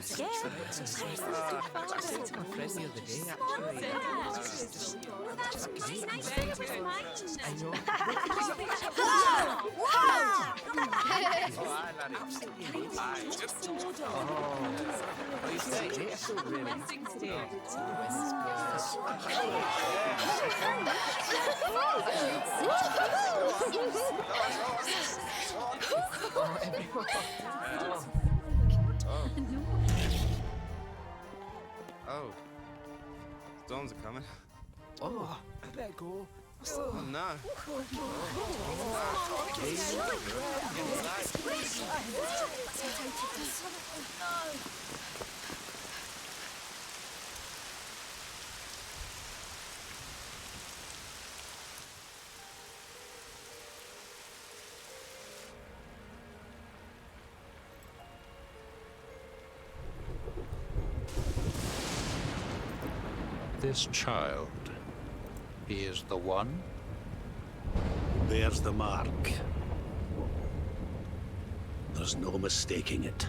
scared. I said to my friend the other day, actually. That's really nice to hear mine. I know. Absolutely amazing. Oh, you say it? I feel really happy today. Oh, everyone. Oh. Storms are coming. Oh, I better go. Oh, no. This child, he is the one? Bears the mark. There's no mistaking it.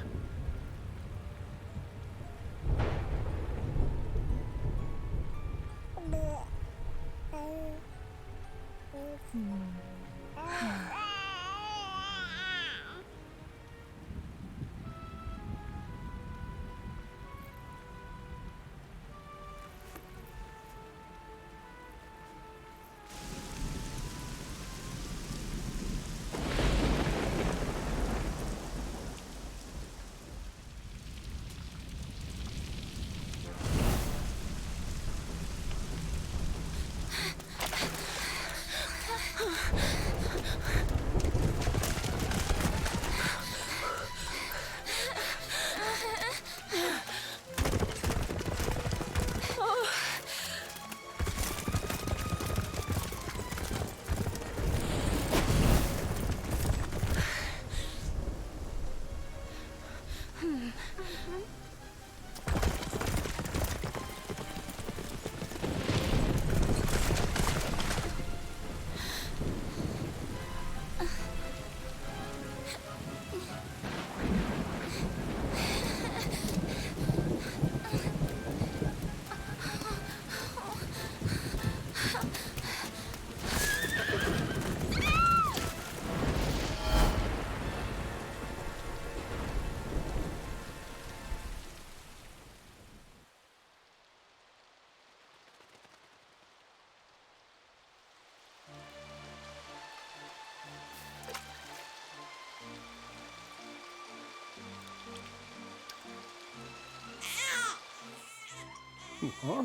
Huh?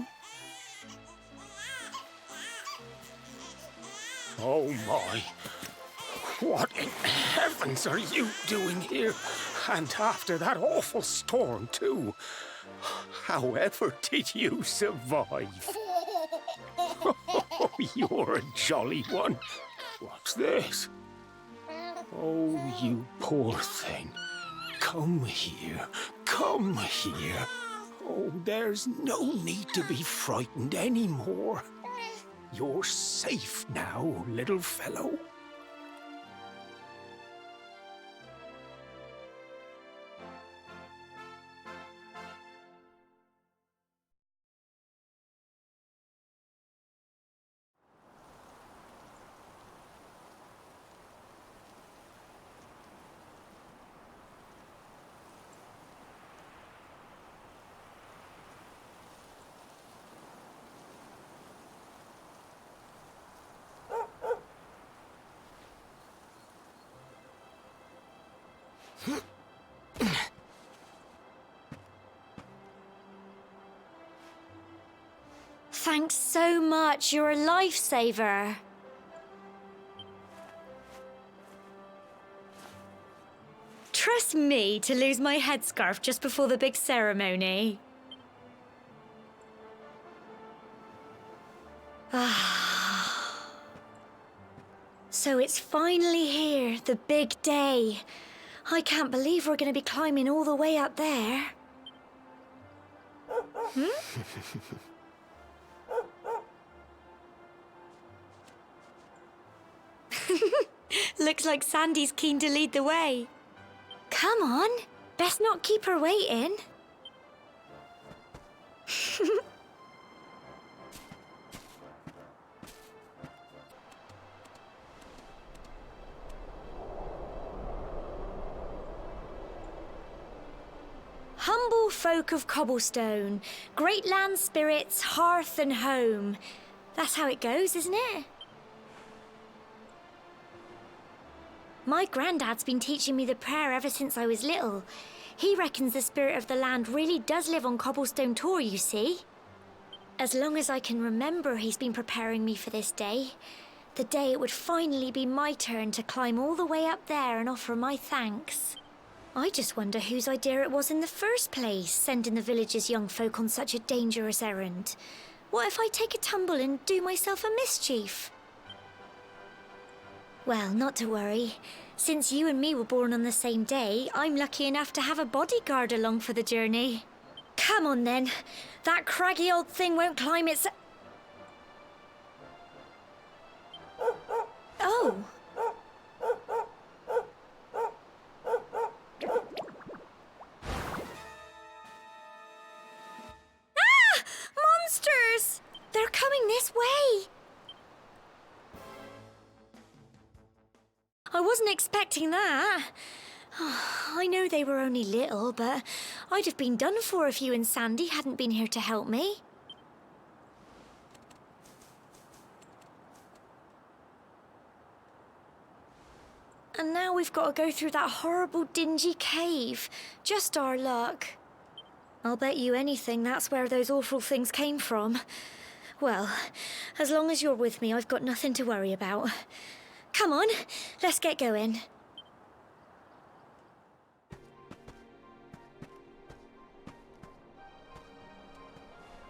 Oh my. What in heavens are you doing here? And after that awful storm, too. However did you survive? Oh, you're a jolly one. What's this? Oh, you poor thing. Come here. Come here. Oh, there's no need to be frightened anymore. You're safe now, little fellow. Thanks so much. You're a lifesaver. Trust me to lose my headscarf just before the big ceremony. So it's finally here, the big day. I can't believe we're going to be climbing all the way up there. Looks like Sandy's keen to lead the way. Come on, best not keep her waiting. Humble folk of Cobblestone, great land spirits, hearth and home. That's how it goes, isn't it? My granddad's been teaching me the prayer ever since I was little. He reckons the spirit of the land really does live on Cobblestone Tor, you see. As long as I can remember, he's been preparing me for this day. The day it would finally be my turn to climb all the way up there and offer my thanks. I just wonder whose idea it was in the first place, sending the village's young folk on such a dangerous errand. What if I take a tumble and do myself a mischief? Well, not to worry. Since you and me were born on the same day, I'm lucky enough to have a bodyguard along for the journey. Come on then. That craggy old thing won't climb its... Oh. Ah! Monsters! They're coming this way. I wasn't expecting that. I know they were only little, but I'd have been done for if you and Sandy hadn't been here to help me. And now we've got to go through that horrible, dingy cave. Just our luck. I'll bet you anything that's where those awful things came from. Well, as long as you're with me, I've got nothing to worry about. Come on, let's get going.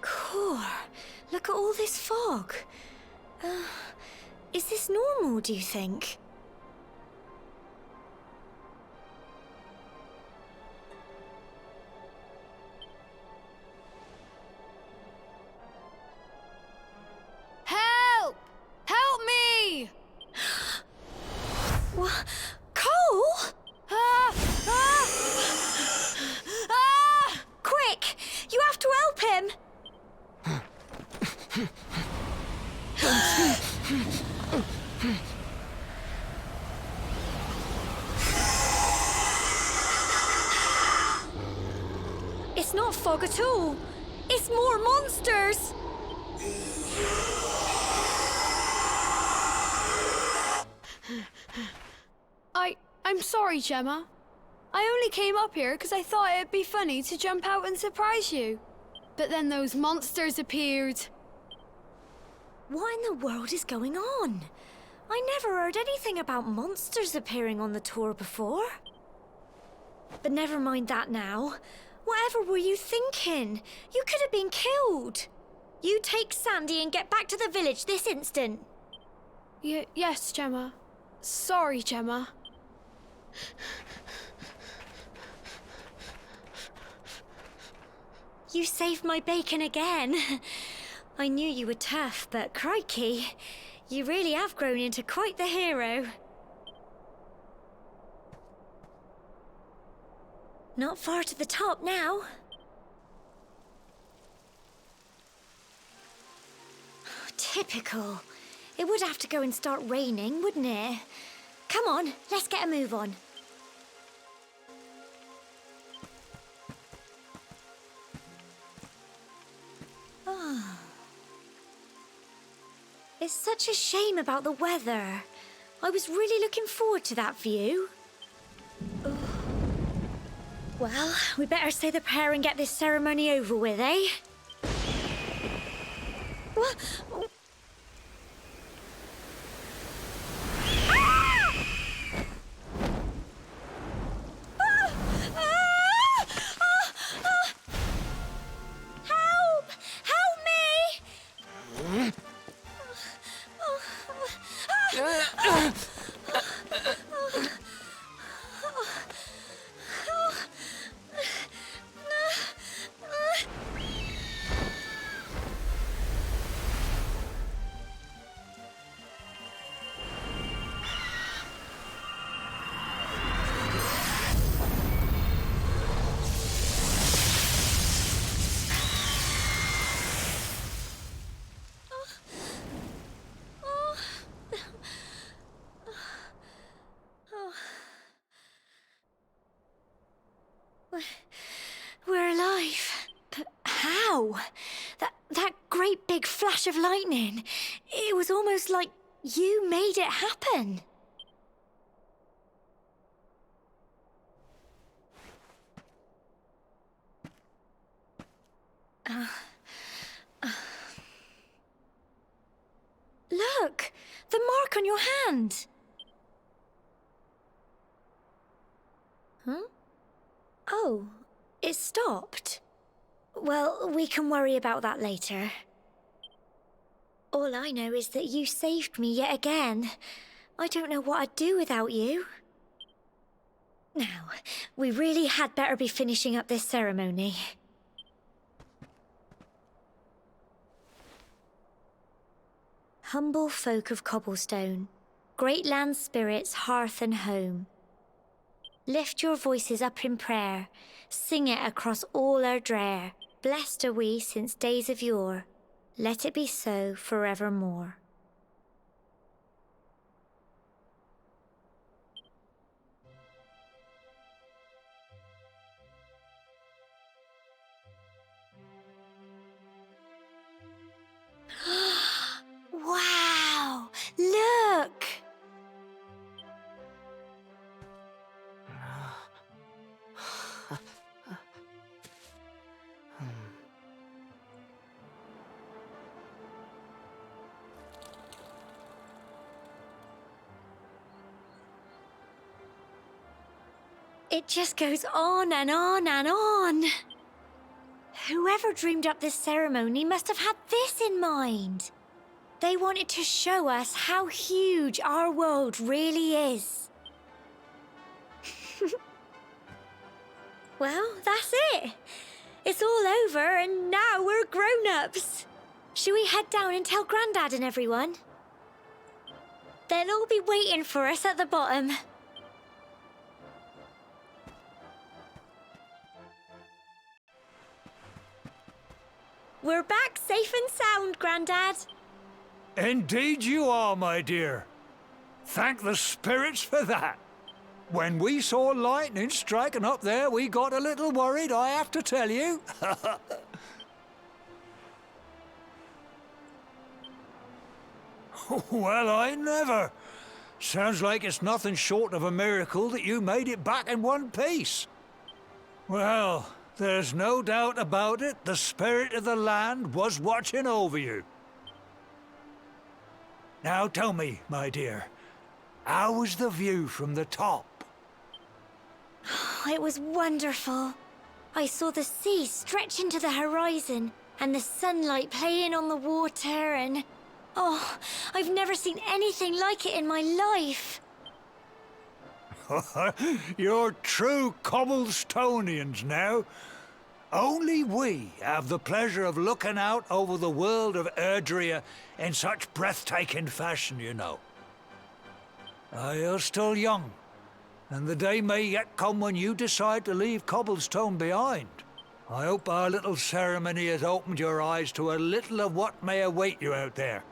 Core, look at all this fog. Is this normal, do you think? Help! Help me! What? Cole? Quick! You have to help him! It's not fog at all. It's more monsters! I'm sorry, Gemma. I only came up here because I thought it'd be funny to jump out and surprise you. But then those monsters appeared. What in the world is going on? I never heard anything about monsters appearing on the tour before. But never mind that now. Whatever were you thinking? You could have been killed. You take Sandy and get back to the village this instant. Yes, Gemma. Sorry, Gemma. You saved my bacon again. I knew you were tough, but crikey, you really have grown into quite the hero. Not far to the top now. Typical. It would have to go and start raining, wouldn't it? Come on, let's get a move on. Oh. It's such a shame about the weather. I was really looking forward to that view. Oh. Well, we better say the prayer and get this ceremony over with, eh? What? We're alive. But how? That great big flash of lightning. It was almost like you made it happen. Look! The mark on your hand! Huh? Oh, it stopped. Well, we can worry about that later. All I know is that you saved me yet again. I don't know what I'd do without you. Now, we really had better be finishing up this ceremony. Humble folk of Cobblestone, great land spirits, hearth and home. Lift your voices up in prayer, sing it across all our drear. Blessed are we since days of yore, let it be so forevermore. Wow! Look! It just goes on and on and on. Whoever dreamed up this ceremony must have had this in mind. They wanted to show us how huge our world really is. Well, that's it. It's all over and now we're grown-ups. Shall we head down and tell Grandad and everyone? They'll all be waiting for us at the bottom. We're back safe and sound, Grandad. Indeed you are, my dear. Thank the spirits for that. When we saw lightning striking up there, we got a little worried, I have to tell you. Well, I never. Sounds like it's nothing short of a miracle that you made it back in one piece. Well, there's no doubt about it, the spirit of the land was watching over you. Now tell me, my dear, how was the view from the top? It was wonderful. I saw the sea stretch into the horizon and the sunlight playing on the water and... Oh, I've never seen anything like it in my life. You're true Cobblestonians now. Only we have the pleasure of looking out over the world of Erdrea in such breathtaking fashion, you know. You're still young, and the day may yet come when you decide to leave Cobblestone behind. I hope our little ceremony has opened your eyes to a little of what may await you out there.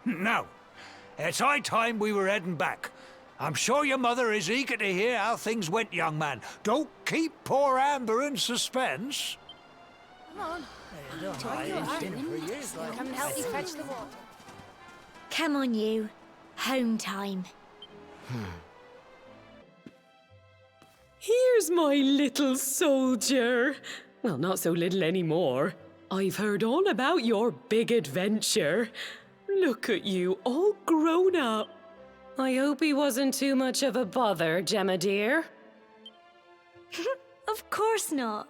Now, it's high time we were heading back. I'm sure your mother is eager to hear how things went, young man. Don't keep poor Amber in suspense. Come and help me fetch the water. Come on, you. Home time. Here's my little soldier. Well, not so little anymore. I've heard all about your big adventure. Look at you, all grown up. I hope he wasn't too much of a bother, Gemma dear. Of course not.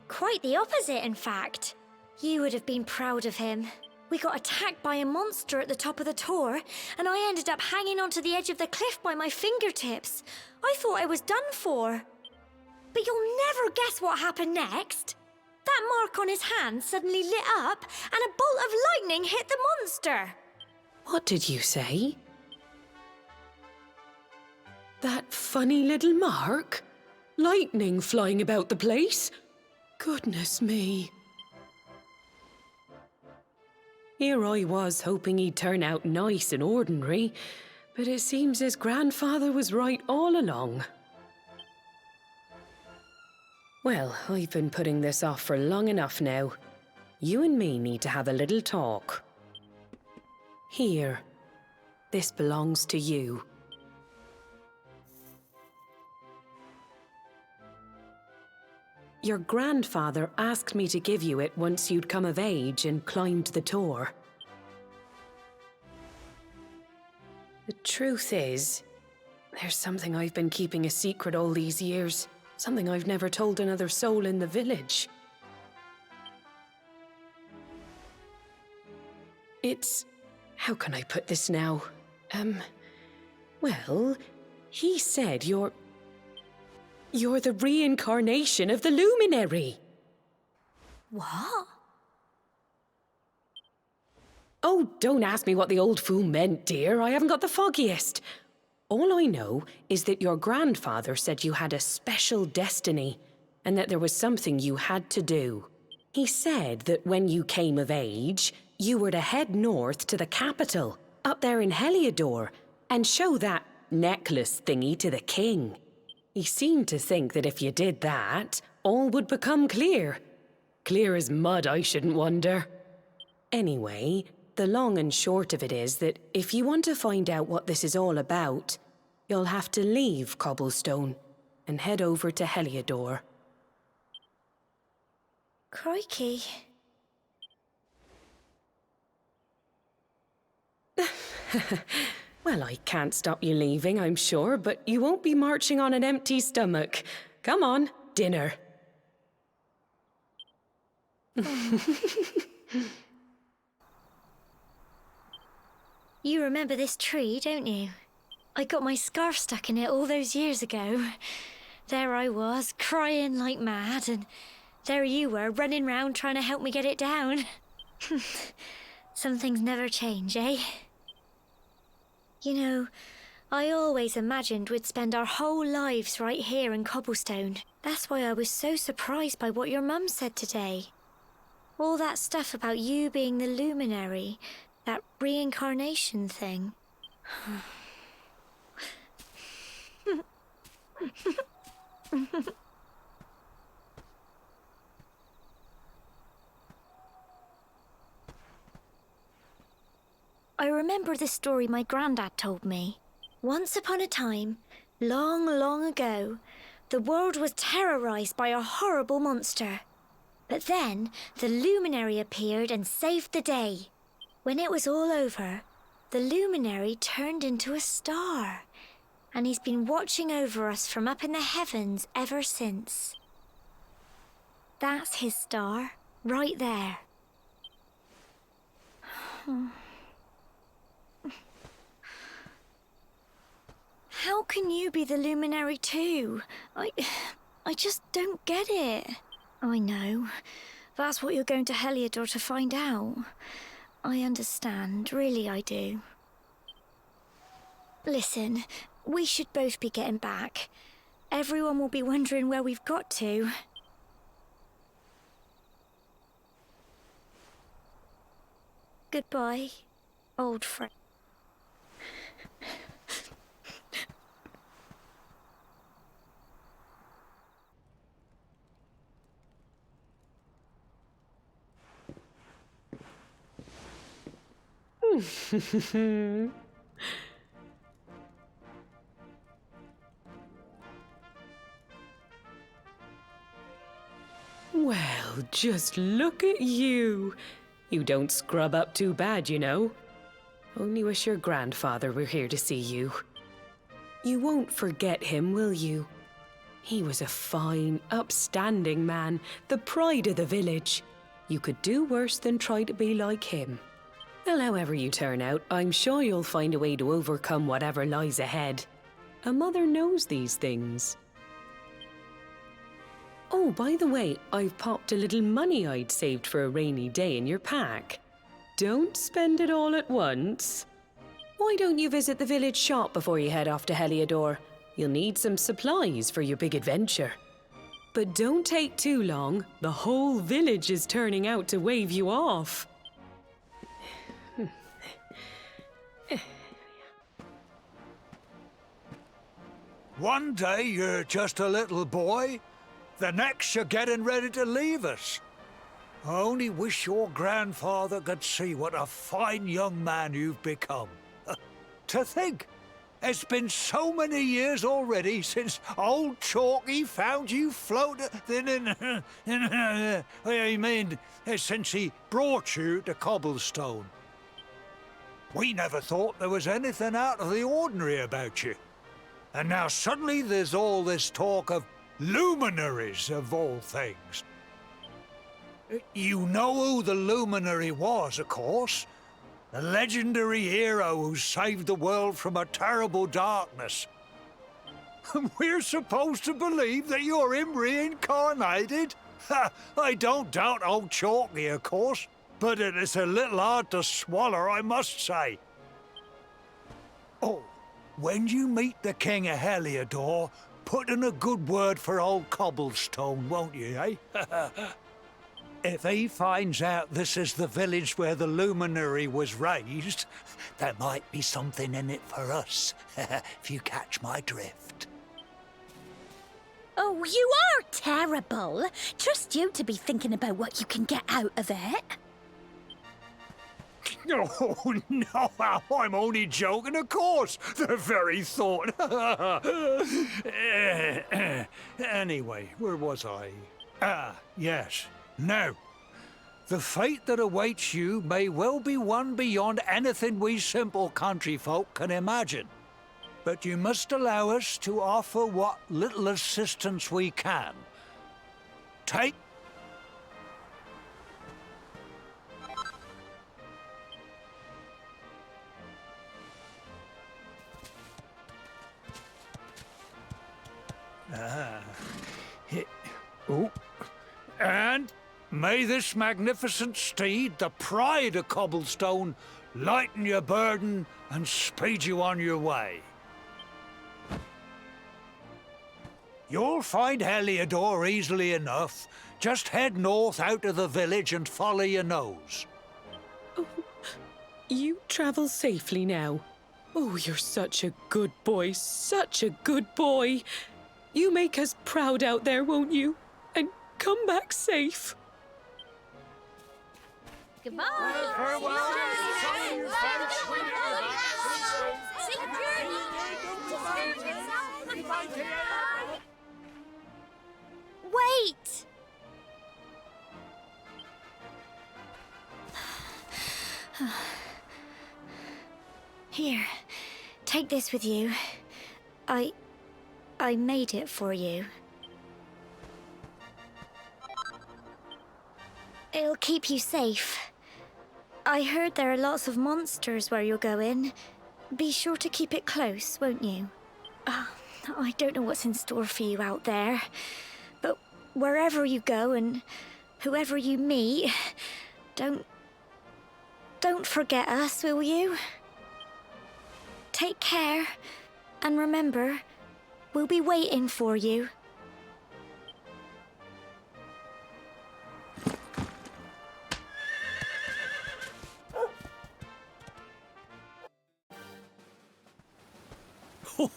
Quite the opposite, in fact. You would have been proud of him. We got attacked by a monster at the top of the tor, and I ended up hanging onto the edge of the cliff by my fingertips. I thought I was done for. But you'll never guess what happened next. That mark on his hand suddenly lit up, and a bolt of lightning hit the monster. What did you say? That funny little mark? Lightning flying about the place? Goodness me. Here I was hoping he'd turn out nice and ordinary, but it seems his grandfather was right all along. Well, I've been putting this off for long enough now. You and me need to have a little talk. Here. This belongs to you. Your grandfather asked me to give you it once you'd come of age and climbed the Tor. The truth is, there's something I've been keeping a secret all these years. Something I've never told another soul in the village. It's... how can I put this now? Well, he said you're the reincarnation of the Luminary. What? Oh, don't ask me what the old fool meant, dear. I haven't got the foggiest. All I know is that your grandfather said you had a special destiny, and that there was something you had to do. He said that when you came of age, you were to head north to the capital, up there in Heliodor, and show that necklace thingy to the king. He seemed to think that if you did that, all would become clear. Clear as mud, I shouldn't wonder. Anyway, the long and short of it is that if you want to find out what this is all about, you'll have to leave Cobblestone and head over to Heliodor. Crikey. Well, I can't stop you leaving, I'm sure, but you won't be marching on an empty stomach. Come on, dinner. You remember this tree, don't you? I got my scarf stuck in it all those years ago. There I was, crying like mad, and there you were, running round trying to help me get it down. Some things never change, eh? You know, I always imagined we'd spend our whole lives right here in Cobblestone. That's why I was so surprised by what your mum said today. All that stuff about you being the Luminary, that reincarnation thing. I remember the story my granddad told me. Once upon a time, long, long ago, the world was terrorized by a horrible monster. But then, the Luminary appeared and saved the day. When it was all over, the Luminary turned into a star. And he's been watching over us from up in the heavens ever since. That's his star, right there. How can you be the Luminary too? I just don't get it. I know. That's what you're going to Heliodor to find out. I understand, really I do. Listen, we should both be getting back. Everyone will be wondering where we've got to. Goodbye, old friend. Well, just look at you. You don't scrub up too bad, you know. Only wish your grandfather were here to see you. You won't forget him, will you? He was a fine, upstanding man, the pride of the village. You could do worse than try to be like him. Well, however you turn out, I'm sure you'll find a way to overcome whatever lies ahead. A mother knows these things. Oh, by the way, I've popped a little money I'd saved for a rainy day in your pack. Don't spend it all at once. Why don't you visit the village shop before you head off to Heliodor? You'll need some supplies for your big adventure. But don't take too long. The whole village is turning out to wave you off. One day you're just a little boy. The next you're getting ready to leave us. I only wish your grandfather could see what a fine young man you've become. To think, it's been so many years already since old Chalky found you floating. I mean, since he brought you to Cobblestone. We never thought there was anything out of the ordinary about you. And now suddenly there's all this talk of luminaries, of all things. You know who the luminary was, of course. The legendary hero who saved the world from a terrible darkness. We're supposed to believe that you're him reincarnated? I don't doubt old Chalky, of course, but it is a little hard to swallow, I must say. Oh, when you meet the King of Heliodor, put in a good word for old Cobblestone, won't you, eh? If he finds out this is the village where the luminary was raised, there might be something in it for us, if you catch my drift. Oh, you are terrible. Trust you to be thinking about what you can get out of it. Oh, no, I'm only joking, of course. The very thought. Anyway, where was I? Ah, yes. Now, the fate that awaits you may well be one beyond anything we simple country folk can imagine. But you must allow us to offer what little assistance we can. Take... And may this magnificent steed, the pride of Cobblestone, lighten your burden and speed you on your way. You'll find Heliodor easily enough. Just head north out of the village and follow your nose. Oh, you travel safely now. Oh, you're such a good boy, such a good boy. You make us proud out there, won't you? And come back safe. Goodbye. Wait! Here, take this with you. I made it for you. It'll keep you safe. I heard there are lots of monsters where you're going. Be sure to keep it close, won't you? I don't know what's in store for you out there, but wherever you go and whoever you meet, don't forget us, will you? Take care, and remember, we'll be waiting for you.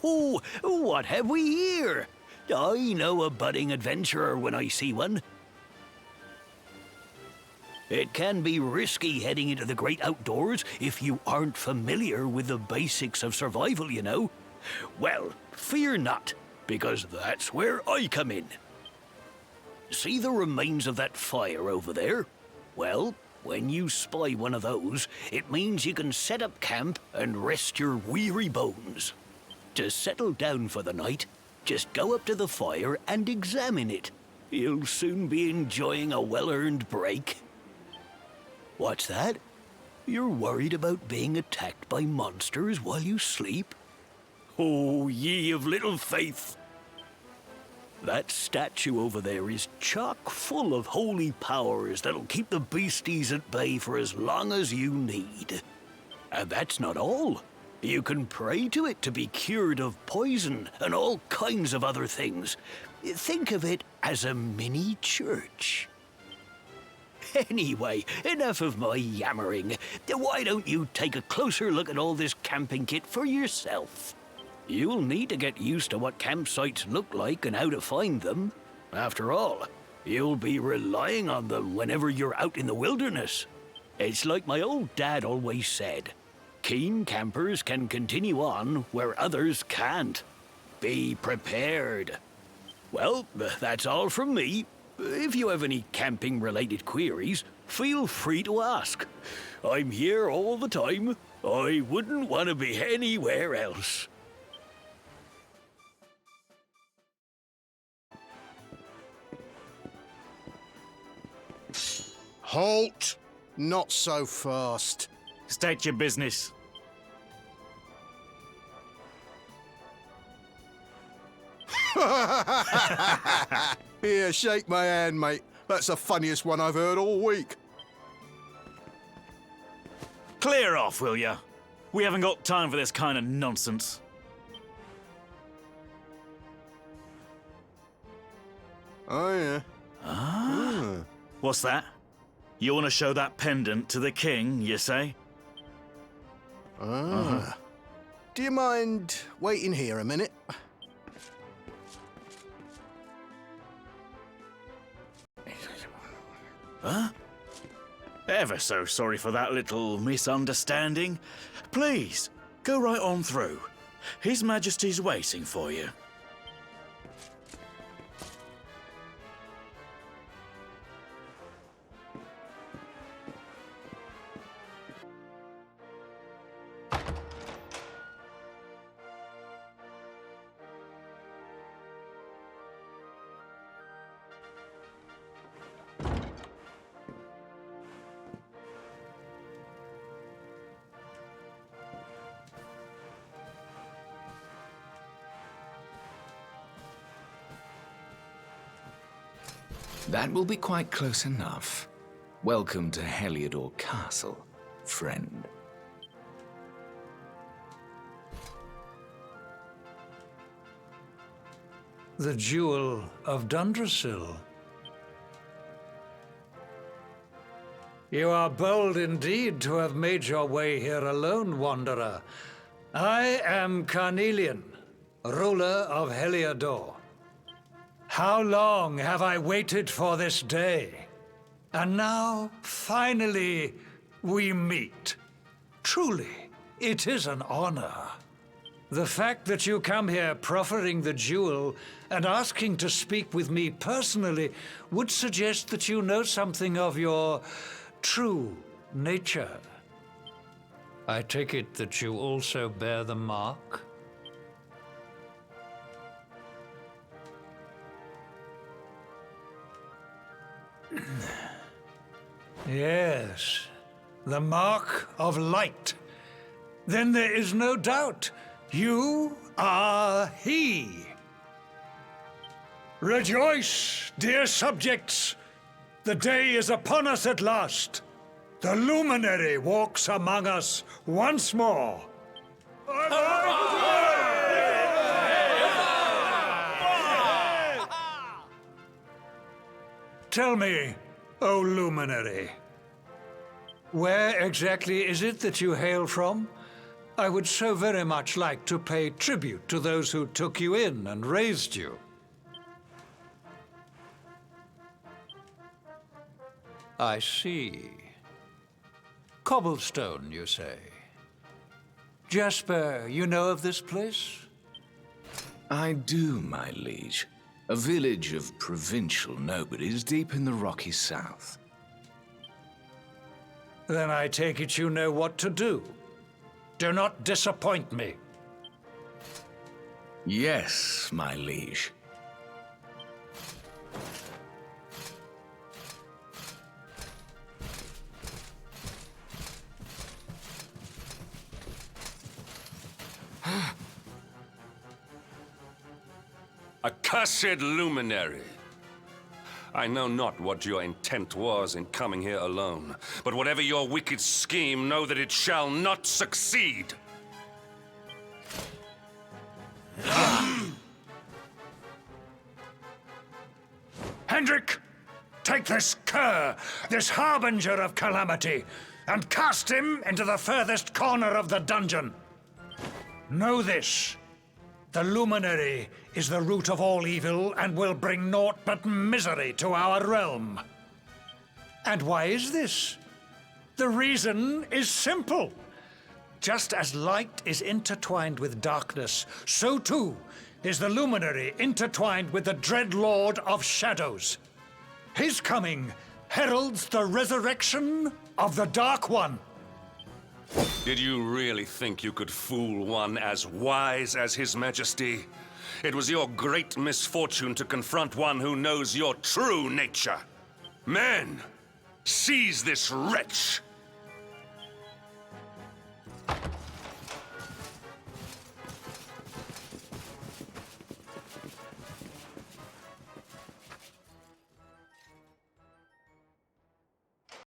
Oh, what have we here? I know a budding adventurer when I see one. It can be risky heading into the great outdoors if you aren't familiar with the basics of survival, you know. Well, fear not, because that's where I come in. See the remains of that fire over there? Well, when you spy one of those, it means you can set up camp and rest your weary bones. To settle down for the night, just go up to the fire and examine it. You'll soon be enjoying a well-earned break. What's that? You're worried about being attacked by monsters while you sleep? Oh, ye of little faith! That statue over there is chock full of holy powers that'll keep the beasties at bay for as long as you need. And that's not all. You can pray to it to be cured of poison and all kinds of other things. Think of it as a mini church. Anyway, enough of my yammering. Why don't you take a closer look at all this camping kit for yourself? You'll need to get used to what campsites look like and how to find them. After all, you'll be relying on them whenever you're out in the wilderness. It's like my old dad always said, keen campers can continue on where others can't. Be prepared. Well, that's all from me. If you have any camping-related queries, feel free to ask. I'm here all the time. I wouldn't want to be anywhere else. Halt! Not so fast. State your business. Here, shake my hand, mate. That's the funniest one I've heard all week. Clear off, will ya? We haven't got time for this kind of nonsense. Oh, yeah. Ah? What's that? You want to show that pendant to the king, you say? Ah. Do you mind waiting here a minute? Huh? Ever so sorry for that little misunderstanding. Please, go right on through. His Majesty's waiting for you. That will be quite close enough. Welcome to Heliodor Castle, friend. The Jewel of Dundrasil. You are bold indeed to have made your way here alone, Wanderer. I am Carnelian, ruler of Heliodor. How long have I waited for this day? And now, finally, we meet. Truly, it is an honor. The fact that you come here proffering the jewel and asking to speak with me personally would suggest that you know something of your true nature. I take it that you also bear the mark? Yes, the mark of light. Then there is no doubt. You are he. Rejoice, dear subjects. The day is upon us at last. The luminary walks among us once more. Tell me, O luminary, where exactly is it that you hail from? I would so very much like to pay tribute to those who took you in and raised you. I see. Cobblestone, you say? Jasper, you know of this place? I do, my liege. A village of provincial nobodies deep in the rocky south. Then I take it you know what to do. Do not disappoint me. Yes, my liege. Accursed luminary! I know not what your intent was in coming here alone, but whatever your wicked scheme, know that it shall not succeed! Hendrik, take this cur, this harbinger of calamity, and cast him into the furthest corner of the dungeon. Know this. The Luminary is the root of all evil and will bring naught but misery to our realm. And why is this? The reason is simple. Just as light is intertwined with darkness, so too is the Luminary intertwined with the dread Lord of Shadows. His coming heralds the resurrection of the Dark One. Did you really think you could fool one as wise as His Majesty? It was your great misfortune to confront one who knows your true nature. Men, seize this wretch